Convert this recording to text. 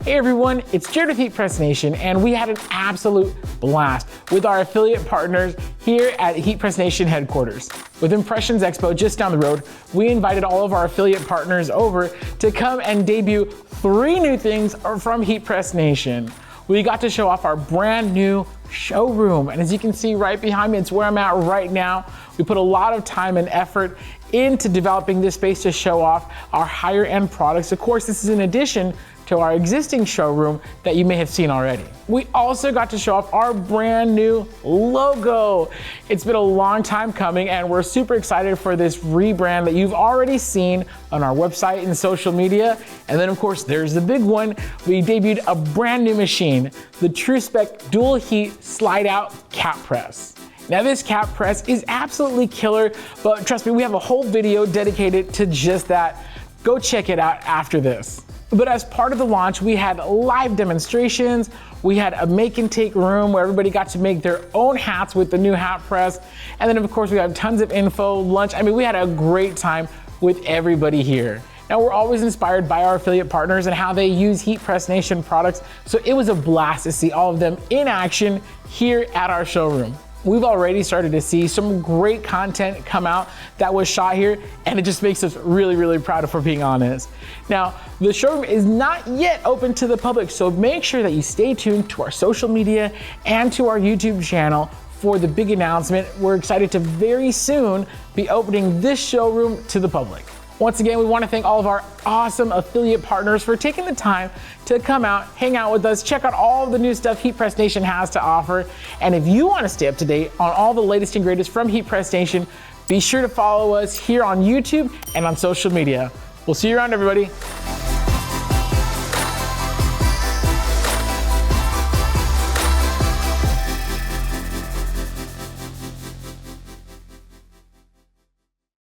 Hey everyone, it's Jared with Heat Press Nation, and we had an absolute blast with our affiliate partners here at Heat Press Nation headquarters. With Impressions Expo just down the road, we invited all of our affiliate partners over to come and debut 3 new things from Heat Press Nation. We got to show off our brand new showroom, and as you can see right behind me, it's where I'm at right now. We put a lot of time and effort into developing this space to show off our higher end products. Of course, this is in addition to our existing showroom that you may have seen already. We also got to show off our brand new logo. It's been a long time coming, and we're super excited for this rebrand that you've already seen on our website and social media. And then of course, there's the big one. We debuted a brand new machine, the TrueSpec Dual Heat Slide Out Cap Press. Now this cap press is absolutely killer, but trust me, we have a whole video dedicated to just that. Go check it out after this. But as part of the launch, we had live demonstrations, we had a make and take room where everybody got to make their own hats with the new hat press, and then of course we have tons of info, lunch. I mean, we had a great time with everybody here. Now we're always inspired by our affiliate partners and how they use Heat Press Nation products, so it was a blast to see all of them in action here at our showroom. We've already started to see some great content come out that was shot here, and it just makes us really, really proud, if we're being honest. Now, the showroom is not yet open to the public, so make sure that you stay tuned to our social media and to our YouTube channel for the big announcement. We're excited to very soon be opening this showroom to the public. Once again, we want to thank all of our awesome affiliate partners for taking the time to come out, hang out with us, check out all of the new stuff Heat Press Nation has to offer. And if you want to stay up to date on all the latest and greatest from Heat Press Nation, be sure to follow us here on YouTube and on social media. We'll see you around, everybody.